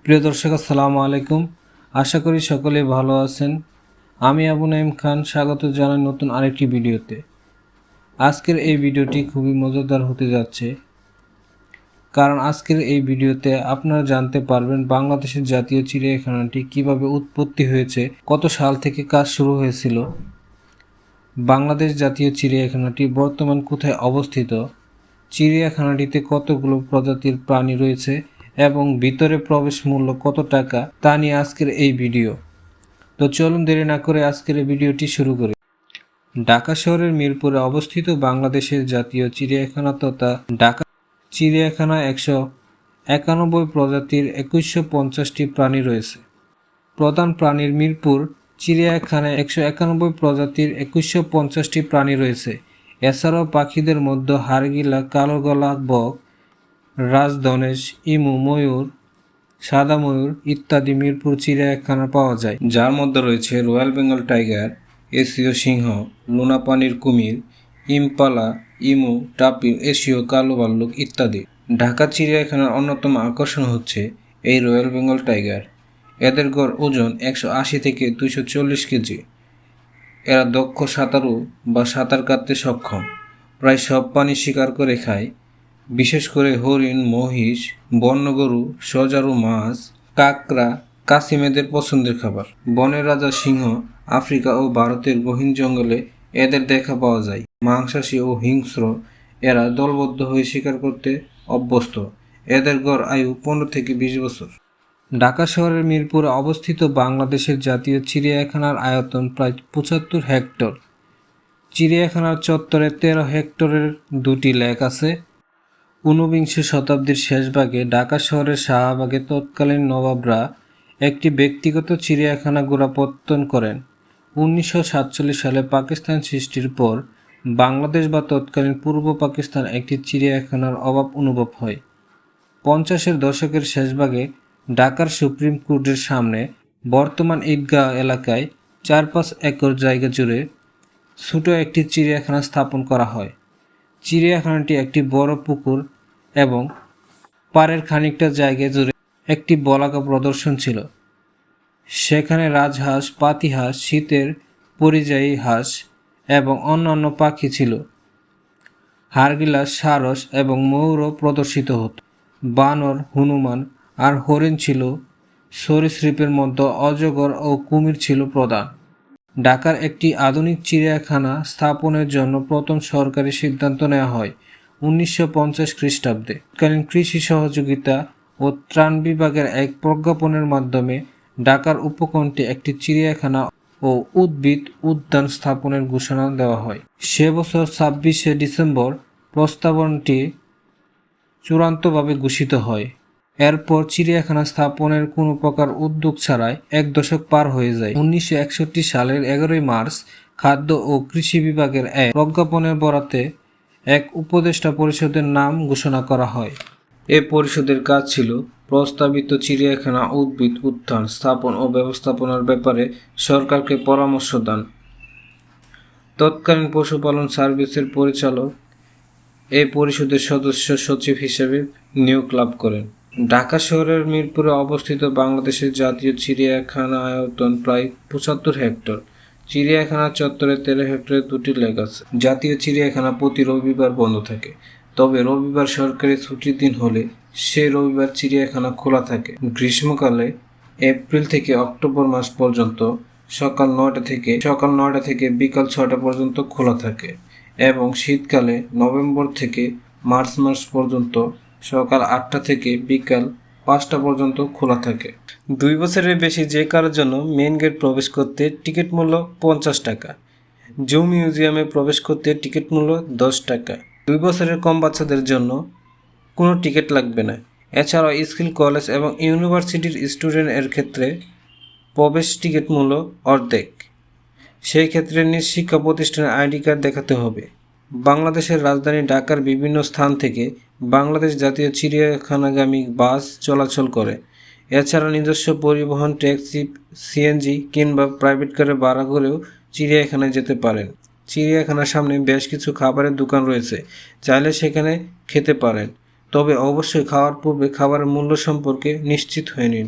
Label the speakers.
Speaker 1: প্রিয় দর্শক আসসালামু আলাইকুম। আশা করি সকলেই ভালো আছেন। আমি আবু নাইম খান স্বাগত জানাই নতুন আরেকটি ভিডিওতে। আজকের এই ভিডিওটি খুবই মজাদার হতে যাচ্ছে, কারণ আজকের এই ভিডিওতে আপনারা জানতে পারবেন বাংলাদেশের জাতীয় চিড়িয়াখানাটি কিভাবে উৎপত্তি হয়েছে, কত সাল থেকে কাজ শুরু হয়েছিল, বাংলাদেশ জাতীয় চিড়িয়াখানাটি বর্তমান কোথায় অবস্থিত, চিড়িয়াখানাটিতে কতগুলো প্রজাতির প্রাণী রয়েছে এবং ভিতরে প্রবেশ মূল্য কত টাকা, তা নিয়ে আজকের এই ভিডিও। তো চলুন দেরি না করে আজকের এই ভিডিওটি শুরু করি। ঢাকা শহরের মিরপুরে অবস্থিত বাংলাদেশের জাতীয় চিড়িয়াখানা তথা ঢাকা চিড়িয়াখানা 191 প্রজাতির 2150টি প্রাণী রয়েছে। প্রধান প্রাণীর মিরপুর চিড়িয়াখানায় 191 প্রজাতির 2150টি প্রাণী রয়েছে। এছাড়াও পাখিদের মধ্যে হাড়গিলা, কালো গলা বক, রাজধনেশ, ইমু, ময়ূর, সাদা ময়ূর ইত্যাদি মিরপুর চিড়িয়াখানা পাওয়া যায়, যার মধ্যে রয়েছে রয়্যাল বেঙ্গল টাইগার, এশীয় সিংহ, লুনা পানির কুমির, ইম্পালা, ইমু, টাপির, এশীয় কালো ভাল্লুক ইত্যাদি। ঢাকা চিড়িয়াখানার অন্যতম আকর্ষণ হচ্ছে এই রয়্যাল বেঙ্গল টাইগার। এদের গড় ওজন 180 থেকে 240 কেজি। এরা দক্ষ সাঁতারু বা সাঁতার কাটতে সক্ষম। প্রায় সব প্রাণী শিকার করে খায়, বিশেষ করে হরিণ, মহিষ, বন্যগরু, সজারু মাছ, কাঁকড়া, কাছিম এদের পছন্দের খাবার। বনের রাজা সিংহ, আফ্রিকা ও ভারতের গহীন জঙ্গলে এদের দেখা পাওয়া যায়। মাংসাশী ও হিংস্র, এরা দলবদ্ধ হয়ে শিকার করতে অভ্যস্ত। এদের গড় আয়ু 15 থেকে 20 বছর। ঢাকা শহরের মিরপুরে অবস্থিত বাংলাদেশের জাতীয় চিড়িয়াখানার আয়তন প্রায় 75 হেক্টর। চিড়িয়াখানার চত্বরে 13 হেক্টরের 2টি লেক আছে। 19বিংশ শতাব্দীর শেষভাগে ঢাকা শহরের শাহবাগে তৎকালীন নবাবরা একটি ব্যক্তিগত চিড়িয়াখানা গোড়াপত্তন করেন। 1947 সালে পাকিস্তান সৃষ্টির পর বাংলাদেশ বা তৎকালীন পূর্ব পাকিস্তান একটি চিড়িয়াখানার অভাব অনুভব হয়। 50-এর দশকের শেষভাগে ঢাকার সুপ্রিম কোর্টের সামনে বর্তমান ঈদগাহ এলাকায় 4-5 একর জায়গা জুড়ে ছোট একটি চিড়িয়াখানা স্থাপন করা হয়। চিড়িয়াখানাটি একটি বড় পুকুর এবং পাড়ের খানিকটা জায়গা জুড়ে একটি বলাকা প্রদর্শন ছিল। সেখানে রাজহাঁস, পাতিহাঁস, শীতের পরিযায়ী হাঁস এবং অন্যান্য পাখি ছিল। হাড়গিলাস, সারস এবং ময়ূরও প্রদর্শিত হতো। বানর, হনুমান আর হরিণ ছিল। সরীসৃপের মধ্যে অজগর ও কুমির ছিল প্রধান। ঢাকার একটি আধুনিক চিড়িয়াখানা স্থাপনের জন্য প্রথম সরকারি সিদ্ধান্ত নেওয়া হয় 1950 খ্রিস্টাব্দে। তৎকালীন কৃষি সহযোগিতা ও ত্রাণ বিভাগের এক প্রজ্ঞাপনের মাধ্যমে ঢাকার উপকণ্ঠে একটি চিড়িয়াখানা ও উদ্ভিদ উদ্যান স্থাপনের ঘোষণা দেওয়া হয়। সে বছর 26শে ডিসেম্বর প্রস্তাবনাটি চূড়ান্তভাবে ঘোষিত হয়। এরপর চিড়িয়াখানা স্থাপনের কোনো প্রকার উদ্যোগ ছাড়াই 1 দশক পার হয়ে যায়। 1961 সালের 11 মার্চ খাদ্য ও কৃষি বিভাগের এক প্রজ্ঞাপনের বরাতে এক উপদেষ্টা পরিষদের নাম ঘোষণা করা হয়। এ পরিষদের কাজ ছিল প্রস্তাবিত চিড়িয়াখানা উদ্ভিদ উদ্যান স্থাপন ও ব্যবস্থাপনার ব্যাপারে সরকারকে পরামর্শ দান। তৎকালীন পশুপালন সার্ভিসের পরিচালক এই পরিষদের সদস্য সচিব হিসেবে নিয়োগ লাভ করেন। ঢাকা শহরের মিরপুরে অবস্থিত বাংলাদেশের জাতীয় চিড়িয়াখানা আয়তন প্রায় 75 হেক্টর। চিড়িয়াখানা চত্বরে 13 হেক্টরের 2টি লেক আছে। জাতীয় চিড়িয়াখানা প্রতি রবিবার বন্ধ থাকে, তবে রবিবার সরকারি ছুটির দিন হলে সে রবিবার চিড়িয়াখানা খোলা থাকে। গ্রীষ্মকালে এপ্রিল থেকে অক্টোবর মাস পর্যন্ত সকাল 9টা থেকে বিকাল 6টা পর্যন্ত খোলা থাকে এবং শীতকালে নভেম্বর থেকে মার্চ মাস পর্যন্ত সকাল 8টা থেকে বিকাল 5টা পর্যন্ত খোলা থাকে। 2 বছরের বেশি যে কারোর জন্য মেইন গেট প্রবেশ করতে টিকিট মূল্য 50 টাকা। জু মিউজিয়ামে প্রবেশ করতে টিকিট মূল্য 10 টাকা। 2 বছরের কম বাচ্চাদের জন্য কোনো টিকিট লাগবে না। এছাড়াও স্কুল, কলেজ এবং ইউনিভার্সিটির স্টুডেন্ট এর ক্ষেত্রে প্রবেশ টিকিট মূল্য অর্ধেক। সেই ক্ষেত্রে নিজ শিক্ষা প্রতিষ্ঠানের আইডি কার্ড দেখাতে হবে। বাংলাদেশের রাজধানী ঢাকার বিভিন্ন স্থান থেকে বাংলাদেশ জাতীয় চিড়িয়াখানাগামী বাস চলাচল করে। এছাড়া নিজস্ব পরিবহন, ট্যাক্সি, সিএনজি কিংবা প্রাইভেট কারে ভাড়া করেও চিড়িয়াখানায় যেতে পারেন। চিড়িয়াখানার সামনে বেশ কিছু খাবারের দোকান রয়েছে, চাইলে সেখানে খেতে পারেন। তবে অবশ্যই খাওয়ার পূর্বে খাবারের মূল্য সম্পর্কে নিশ্চিত হয়ে নিন।